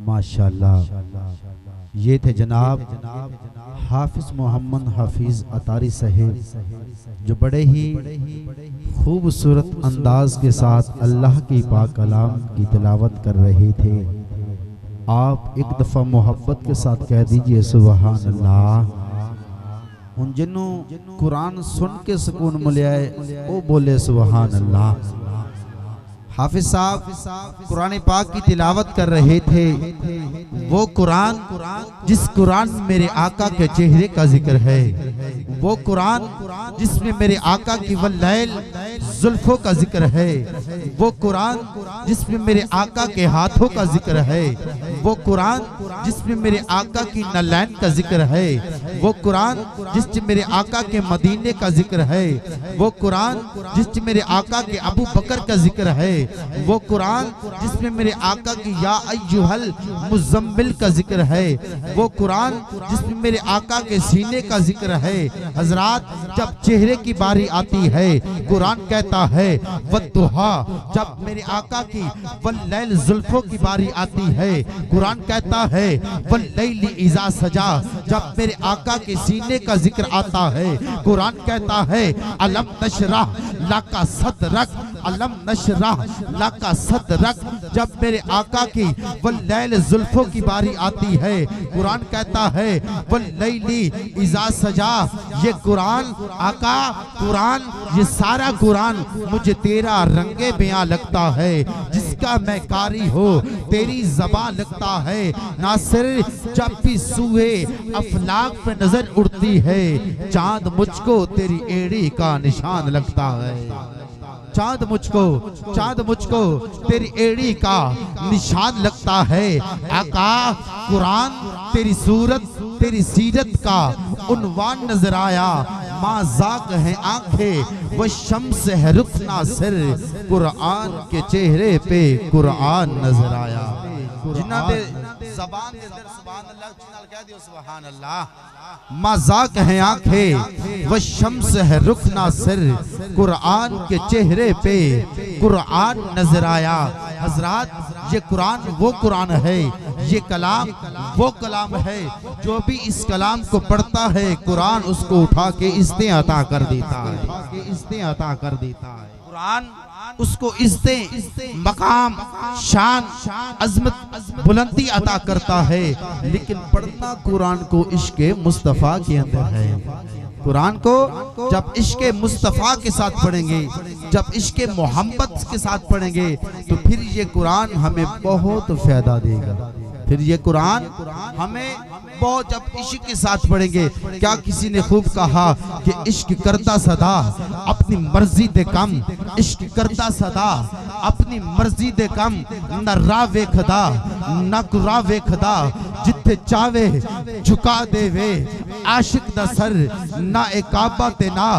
माशाअल्लाह। ये थे जनाब हाफिज मोहम्मद हफीज अतारी साहिब, जो बड़े ही खूबसूरत अंदाज के साथ अल्लाह की पाक कलाम की तिलावत कर रहे थे। आप एक दफ़ा मोहब्बत के साथ कह दीजिए सुबहान अल्लाह। उन जिन्हों कुरान सुन के सुकून मिला है वो बोले सुबहान अल्लाह। हाफिज साहब कुरान पाक की तिलावत कर रहे थे। वो कुरान जिस कुरान में मेरे आका के चेहरे का जिक्र है, वो कुरान जिसमें मेरे आका की वल्लैल जुल्फों का जिक्र है, वो कुरान जिसमें मेरे आका के हाथों का जिक्र है, वो कुरान जिसमें मेरे आका की नलैन का जिक्र है, वो कुरान जिसमें मेरे आका के मदीने का जिक्र है, वो कुरान जिसमें मेरे आका के अबू बकर का जिक्र है, वो कुरान जिसमें मेरे आका की या अय्युहल मुज़म्मिल का जिक्र है, वो कुरान जिसमें मेरे आका के सीने का जिक्र है। हजरात, जब चेहरे की बारी आती है कुरान कहता है वद्दुहा। जब मेरे आका की वल्लैल जुल्फों की बारी आती है कुरान कहता है वल्लैली इज़ा सजा। जब मेरे आका के सीने का जिक्र आता है कुरान कहता है अलम नशरह लका सदरक, अलम नशरह लका सदरक। जब मेरे आका की वल्लैल जुल्फों की बारी आती है कुरान कहता है वल्लैली इज़ा सजा। ये कुरान आका, कुरान, ये सारा कुरान मुझे तेरा रंगे बयां लगता है, जिसका मैं कारी हो तेरी ज़बान लगता है। नासिर, जब भी सूहे अफलाक पे नजर उड़ती है चांद मुझको तेरी एड़ी का निशान लगता है। चांद मुझको तेरी एड़ी का निशान लगता है। आका, कुरान तेरी सूरत तेरी सीरत का उन्वान नजर आया। माज़ाक है आंखें वो शम्स है रुख नासिर, कुरान के चेहरे पे कुरान नजर आया। जिन्ना दे ज़बान दे अंदर सुभान अल्लाह जिन्ना कह दियो सुभान अल्लाह। माज़ाक है आंखें वो शम्स है रुख नासिर, कुरान के चेहरे पे कुरान नजर आया। हजरात, ये कुरान वो कुरान है, ये कलाम वो कलाम है जो भी इस कलाम को पढ़ता है कुरान उसको उठा के इज़्ज़तें अता कर देता है, इज़्ज़तें अता कर देता है। कुरान उसको इज़्ज़तें, मकाम, शान, अज़मत, बुलंदी अता करता है। लेकिन पढ़ना कुरान को इश्क़े मुस्तफ़ा के अंदर है। कुरान को जब इश्क़े मुस्तफ़ा के साथ पढ़ेंगे, जब इश्क़े मोहम्मद के साथ पढ़ेंगे तो फिर ये कुरान हमें बहुत फ़ायदा देगा। फिर ये कुरान हमें बहुत, जब इश्क के साथ पढ़ेंगे। क्या किसी ने खूब कहा कि इश्क करता सदा अपनी मर्जी दे कम, इश्क करता सदा अपनी मर्जी दे कम। न राह वेखदा न कुरा वेखदा, जिथे चावे झुका देवे आशिक दा सर। ना एकाबा ते ना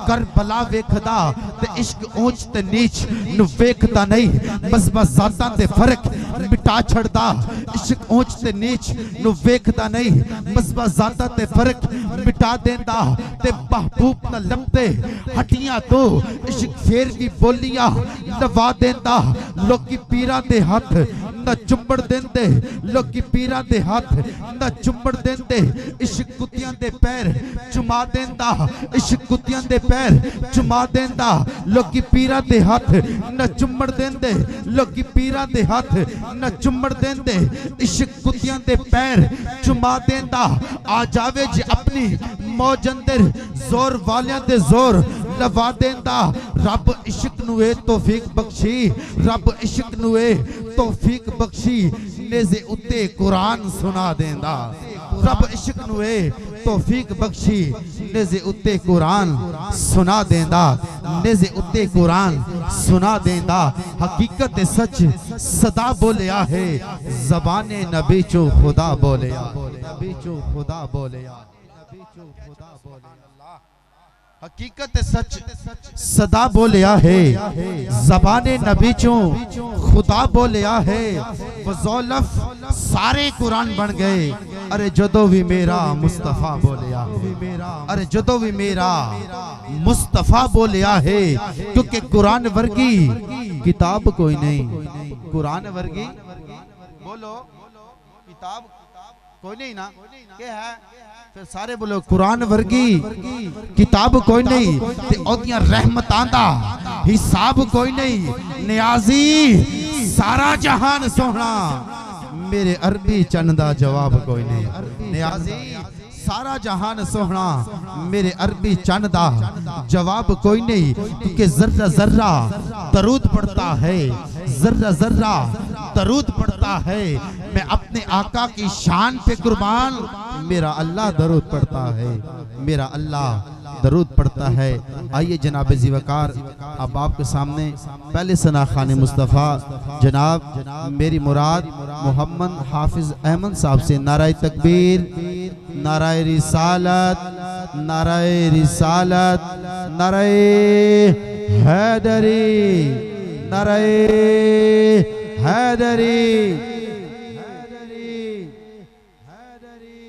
करबला वेखदा, ते इश्क ऊंच ते नीच नु वेखदा नहीं, बस जातां ते फर्क मिटा छड़दा। इश्क ऊंच ते नीच नु वेखदा नहीं, बस जातां ते फर्क मिटा देंदा। ते महबूब न लभदे हटियां तो इश्क फेर भी बोलियां लवा देंदा। लोकी पीरां दे हथ न चुम्बड़ देंदे, लोकी पीरां दे हथ न चुम्बड़ देंदे। इश्क कुत्तियां दे पैर चुमा देंदा, इश्क कुत्तियां दे पैर चुमा देंदा। लोकी पीरां दे हथ न चुम्बड़ देंदे, लोकी पीरां दे हथ न चुम्बड़ देंदे। इश्क कुत्तियां दे पैर चुमा देंदा। आ जावे जे अपनी मौज अंदर जोर वालियां दे जोर लवा देंदा। रब इश्क नुए तौफीक बख्शी, रब इश्क नुए तौफीक बख्शी, नेज़े उत्ते कुरान सुना देंदा। रब इश्क नुए तौफीक बख्शी, नेज़े उत्ते कुरान सुना देंदा, नेज़े उत्ते कुरान सुना देंदा। हकीकत सच सदा बोलिया है, ज़बाने नबी चो खुदा बोलिया, नबी चो खुदा बोलिया, नबी चो खुदा बोलिया। हकीकत सच सदा बोलिया है, ज़बाने नबी चो खुदा बोलिया है। वज़ौलफ सारे कुरान बन गए। अरे जदों भी मेरा मुस्तफ़ा बोलिया, अरे जदों भी मेरा मुस्तफ़ा बोलिया है। क्योंकि कुरान वर्गी किताब कोई नहीं, कुरान वर्गी बोलो किताब कोई नहीं ना, क्या है? फिर सारे बोलो कुरान वर्गी किताब कोई नहीं, ते ओदियां रहमतां दा हिसाब कोई नहीं। नियाजी सारा जहान सोहना, मेरे अरबी चंद दा जवाब कोई नहीं। नियाजी सारा जहान सोहना, मेरे अरबी चंद दा जवाब कोई नहीं। क्योंकि जर्रा जर्रा दरूद पढ़ता है, जर्रा जर्रा दरूद पढ़ता है। मैं अपने आका की शान पे कुर्बान, मेरा अल्लाह दरूद पढ़ता है, मेरा अल्लाह दरूद पढ़ता है। आइए जनाब ज़ीवकार, अब आपके सामने पहले सना खान मुस्तफ़ा जनाब मेरी मुराद मोहम्मद हाफिज अहमद साहब से नाराए तकबीर, नाराए रिसालत, नाराए रिसालत, नाराए हैदरी, नाराए हैदरी, हैदरी, हैदरी।